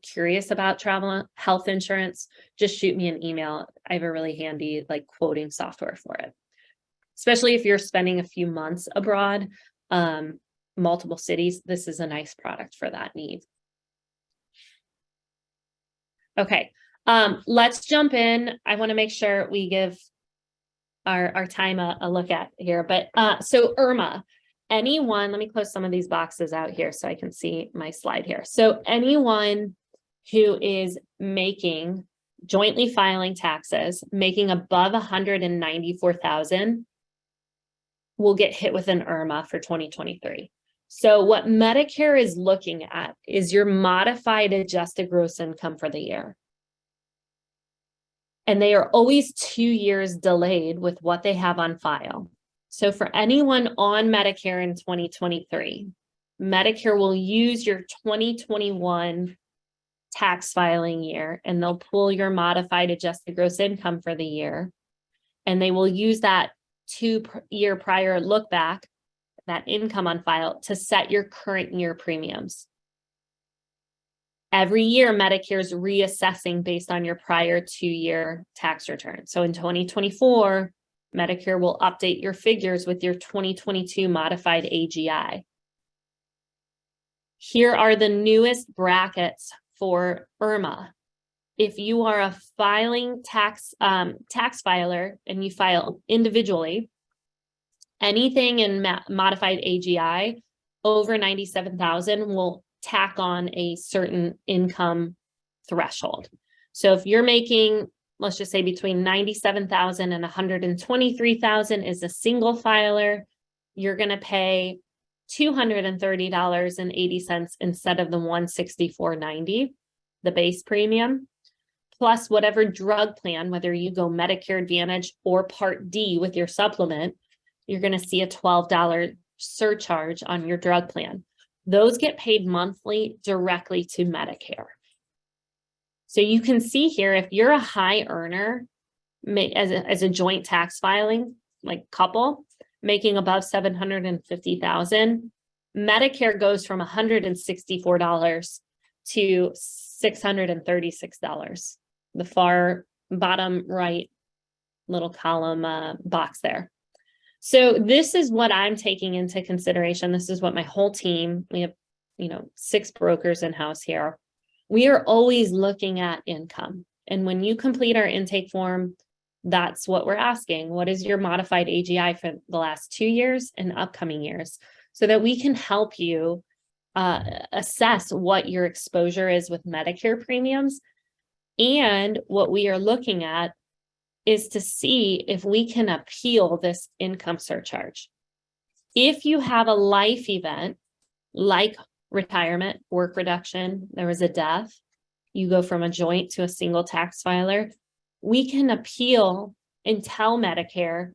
curious about travel health insurance, just shoot me an email. I have a really handy quoting software for it, especially if you're spending a few months abroad, multiple cities. This is a nice product for that need. Okay, let's jump in. I want to make sure we give our time a look at here. But so IRMA, anyone, let me close some of these boxes out here so I can see my slide here. So anyone who is jointly filing taxes, making above $194,000 will get hit with an IRMA for 2023. So what Medicare is looking at is your modified adjusted gross income for the year. And they are always 2 years delayed with what they have on file. So for anyone on Medicare in 2023, Medicare will use your 2021 tax filing year, and they'll pull your modified adjusted gross income for the year. And they will use that 2-year prior look back, that income on file, to set your current year premiums. Every year, Medicare is reassessing based on your prior 2-year tax return. So in 2024, Medicare will update your figures with your 2022 modified AGI. Here are the newest brackets for IRMA. If you are a filing tax filer and you file individually, anything in modified AGI over 97,000 will tack on a certain income threshold. So if you're making, let's just say between 97,000 and 123,000 is a single filer, you're going to pay $230.80 instead of the $164.90, the base premium, plus whatever drug plan, whether you go Medicare Advantage or Part D with your supplement, you're going to see a $12 surcharge on your drug plan. Those get paid monthly directly to Medicare. So you can see here, if you're a high earner, as a joint tax filing, couple, making above $750,000, Medicare goes from $164 to $636, the far bottom right little column box there. So this is what I'm taking into consideration. This is what my whole team, we have, 6 brokers in-house here. We are always looking at income. And when you complete our intake form, that's what we're asking. What is your modified AGI for the last 2 years and upcoming years, so that we can help you assess what your exposure is with Medicare premiums. And what we are looking at is to see if we can appeal this income surcharge. If you have a life event like retirement, work reduction, there was a death, you go from a joint to a single tax filer, we can appeal and tell Medicare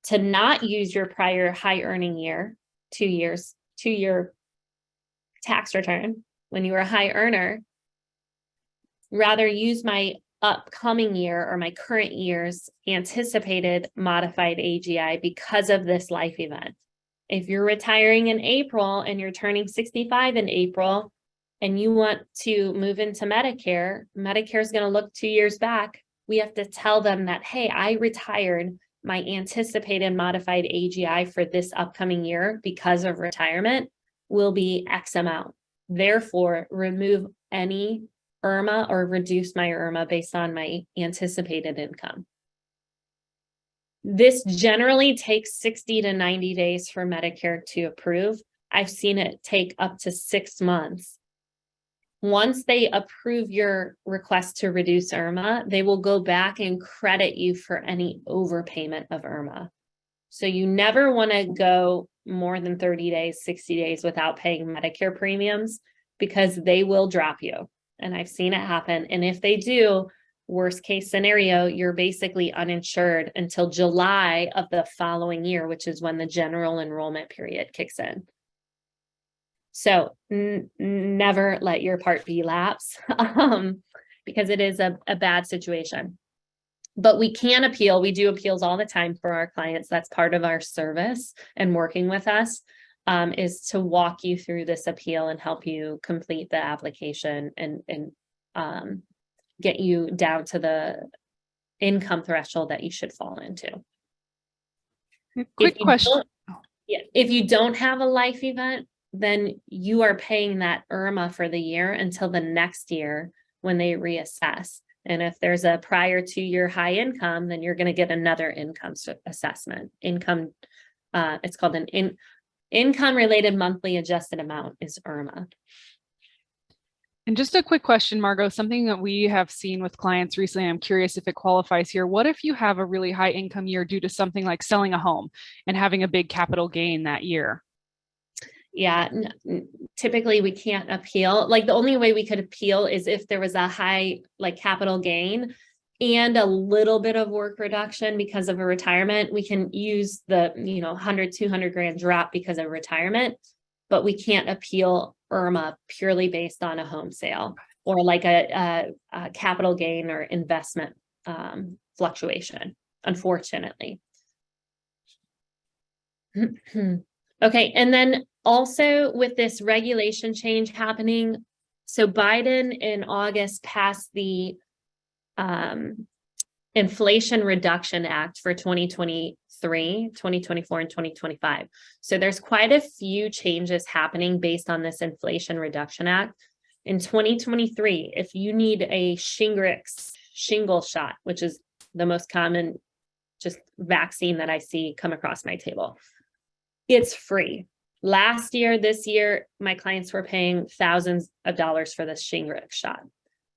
to not use your prior high earning year, 2 year tax return when you were a high earner, rather use my upcoming year or my current year's anticipated modified AGI because of this life event. If you're retiring in April and you're turning 65 in April and you want to move into Medicare, Medicare is going to look 2 years back. We have to tell them that, hey, I retired. My anticipated modified AGI for this upcoming year because of retirement will be X amount. Therefore, remove any IRMA or reduce my IRMA based on my anticipated income. This generally takes 60 to 90 days for Medicare to approve. I've seen it take up to 6 months. Once they approve your request to reduce IRMA, they will go back and credit you for any overpayment of IRMA. So you never want to go more than 30 days, 60 days without paying Medicare premiums because they will drop you. And I've seen it happen. And if they do, worst case scenario, you're basically uninsured until July of the following year, which is when the general enrollment period kicks in. So never let your Part B lapse because it is a bad situation. But we can appeal. We do appeals all the time for our clients. That's part of our service and working with us is to walk you through this appeal and help you complete the application and get you down to the income threshold that you should fall into. Quick question. If you don't have a life event, then you are paying that IRMA for the year until the next year when they reassess. And if there's a prior 2-year high income, then you're going to get another income assessment. It's called an income related monthly adjusted amount is IRMA. And just a quick question, Margo, something that we have seen with clients recently, I'm curious if it qualifies here. What if you have a really high income year due to something like selling a home and having a big capital gain that year? Yeah, typically we can't appeal. Like the only way we could appeal is if there was a high like capital gain and a little bit of work reduction because of a retirement. We can use the 100, 200 grand drop because of retirement, but we can't appeal IRMA purely based on a home sale or like a capital gain or investment fluctuation, unfortunately. Okay, and then also with this regulation change happening, so Biden in August passed the Inflation Reduction Act for 2023, 2024, and 2025. So there's quite a few changes happening based on this Inflation Reduction Act. In 2023, if you need a Shingrix shingle shot, which is the most common just vaccine that I see come across my table, it's free. Last year, this year, my clients were paying thousands of dollars for this Shingrix shot.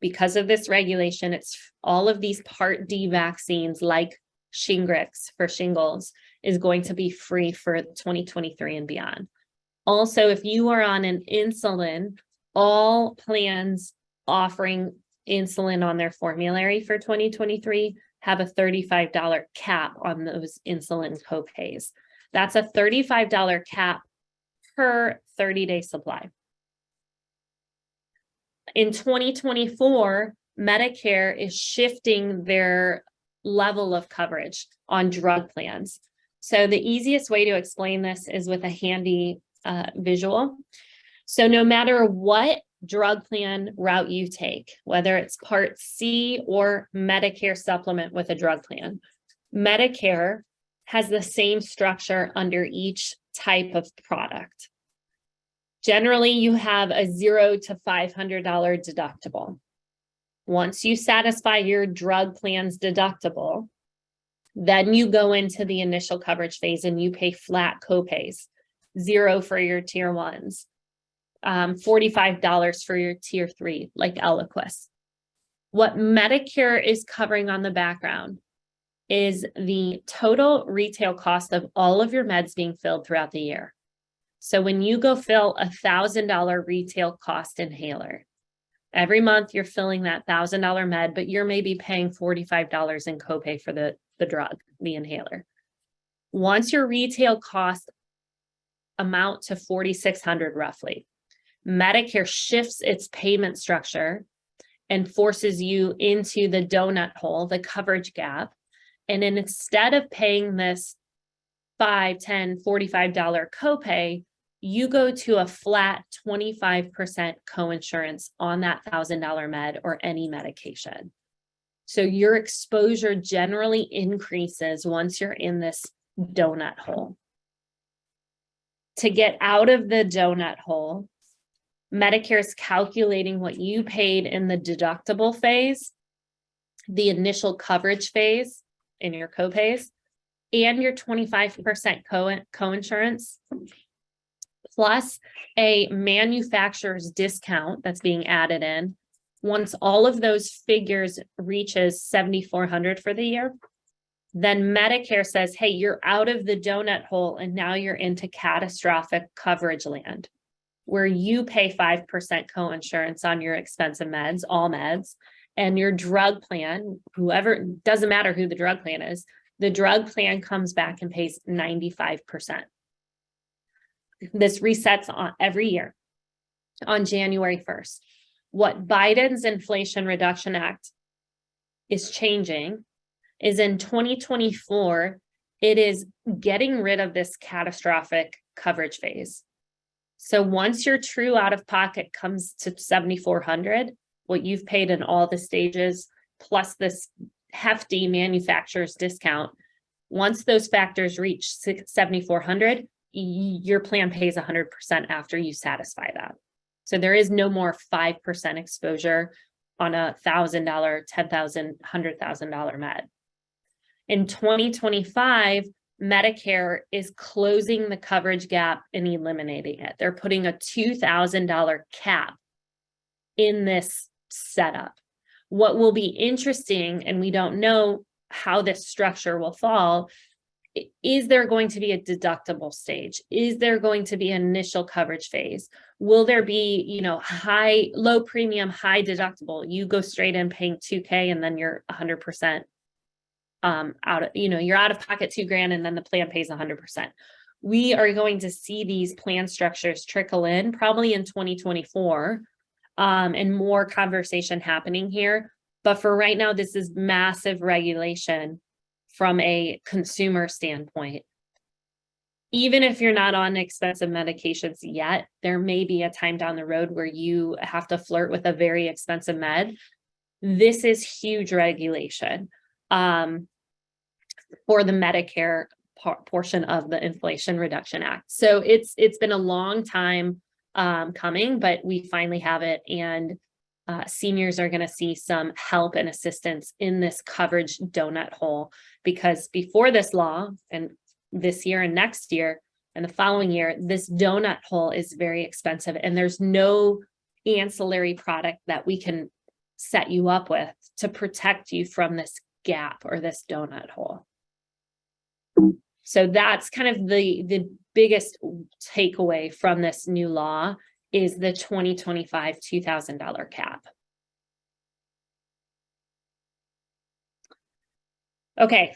Because of this regulation, it's all of these Part D vaccines like Shingrix for shingles is going to be free for 2023 and beyond. Also, if you are on an insulin, all plans offering insulin on their formulary for 2023 have a $35 cap on those insulin copays. That's a $35 cap per 30-day supply. In 2024, Medicare is shifting their level of coverage on drug plans. So the easiest way to explain this is with a handy visual. So no matter what drug plan route you take, whether it's Part C or Medicare supplement with a drug plan, Medicare has the same structure under each type of product. Generally, you have a $0 to $500 deductible. Once you satisfy your drug plan's deductible, then you go into the initial coverage phase and you pay flat copays, $0 for your tier 1s, $45 for your tier 3, like Eliquis. What Medicare is covering on the background is the total retail cost of all of your meds being filled throughout the year. So when you go fill a $1,000 retail cost inhaler, every month you're filling that $1,000 med, but you're maybe paying $45 in copay for the drug, the inhaler. Once your retail costs amount to $4,600 roughly, Medicare shifts its payment structure and forces you into the donut hole, the coverage gap. And then instead of paying this $5, $10, $45 copay, you go to a flat 25% coinsurance on that $1,000 med or any medication. So your exposure generally increases once you're in this donut hole. To get out of the donut hole, Medicare is calculating what you paid in the deductible phase, the initial coverage phase in your copays, and your 25% coinsurance, plus a manufacturer's discount that's being added in. Once all of those figures reaches $7,400 for the year, then Medicare says, hey, you're out of the donut hole and now you're into catastrophic coverage land, where you pay 5% coinsurance on your expensive meds, all meds, and your drug plan, whoever, doesn't matter who the drug plan is, the drug plan comes back and pays 95%. This resets on every year on January 1st. What Biden's Inflation Reduction Act is changing is in 2024, it is getting rid of this catastrophic coverage phase. So once your true out-of-pocket comes to $7,400, what you've paid in all the stages, plus this hefty manufacturer's discount, once those factors reach $7,400, your plan pays 100% after you satisfy that. So there is no more 5% exposure on a $1,000, $10,000, $100,000 med. In 2025, Medicare is closing the coverage gap and eliminating it. They're putting a $2,000 cap in this setup. What will be interesting, and we don't know how this structure will fall, is there going to be a deductible stage? Is there going to be an initial coverage phase? Will there be, low premium, high deductible? You go straight in paying $2,000 and then you're 100% you're out of pocket $2,000 and then the plan pays 100%. We are going to see these plan structures trickle in probably in 2024 and more conversation happening here. But for right now, this is massive regulation from a consumer standpoint. Even if you're not on expensive medications yet, there may be a time down the road where you have to flirt with a very expensive med. This is huge regulation for the Medicare portion of the Inflation Reduction Act. So it's been a long time coming, but we finally have it, and seniors are going to see some help and assistance in this coverage donut hole, because before this law and this year and next year and the following year, this donut hole is very expensive, and there's no ancillary product that we can set you up with to protect you from this gap or this donut hole. So that's kind of the biggest takeaway from this new law is the 2025 $2,000 cap. Okay,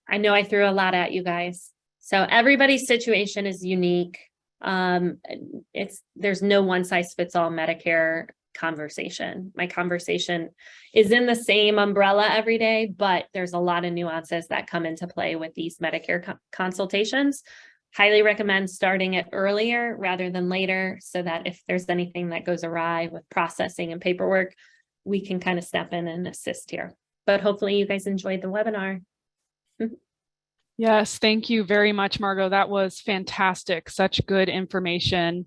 I know I threw a lot at you guys. So everybody's situation is unique. There's no one size fits all Medicare conversation. My conversation is in the same umbrella every day, but there's a lot of nuances that come into play with these Medicare consultations. Highly recommend starting it earlier rather than later, so that if there's anything that goes awry with processing and paperwork, we can kind of step in and assist here. But hopefully you guys enjoyed the webinar. Yes, thank you very much, Margo. That was fantastic. Such good information.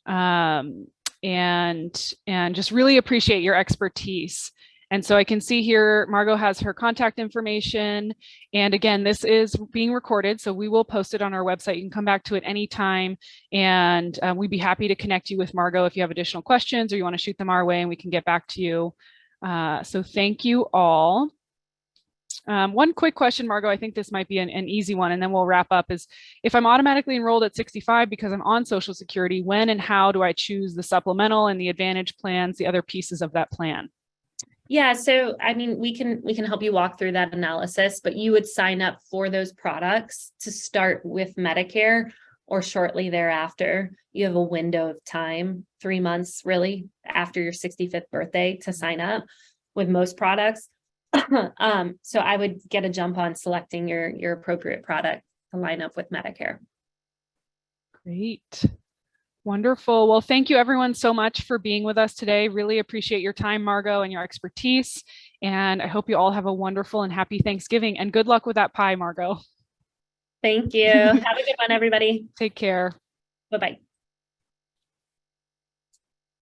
And just really appreciate your expertise. And so I can see here, Margo has her contact information. And again, this is being recorded, so we will post it on our website. You can come back to it anytime. And we'd be happy to connect you with Margo if you have additional questions or you want to shoot them our way and we can get back to you. So thank you all. One quick question, Margo, I think this might be an easy one, and then we'll wrap up, is if I'm automatically enrolled at 65 because I'm on Social Security, when and how do I choose the supplemental and the Advantage plans, the other pieces of that plan? Yeah, so I mean, we can help you walk through that analysis, but you would sign up for those products to start with Medicare or shortly thereafter. You have a window of time, 3 months really, after your 65th birthday to sign up with most products. So I would get a jump on selecting your appropriate product to line up with Medicare. Great. Wonderful. Well, thank you everyone so much for being with us today. Really appreciate your time, Margo, and your expertise. And I hope you all have a wonderful and happy Thanksgiving, and good luck with that pie, Margo. Thank you. Have a good one, everybody. Take care. Bye-bye.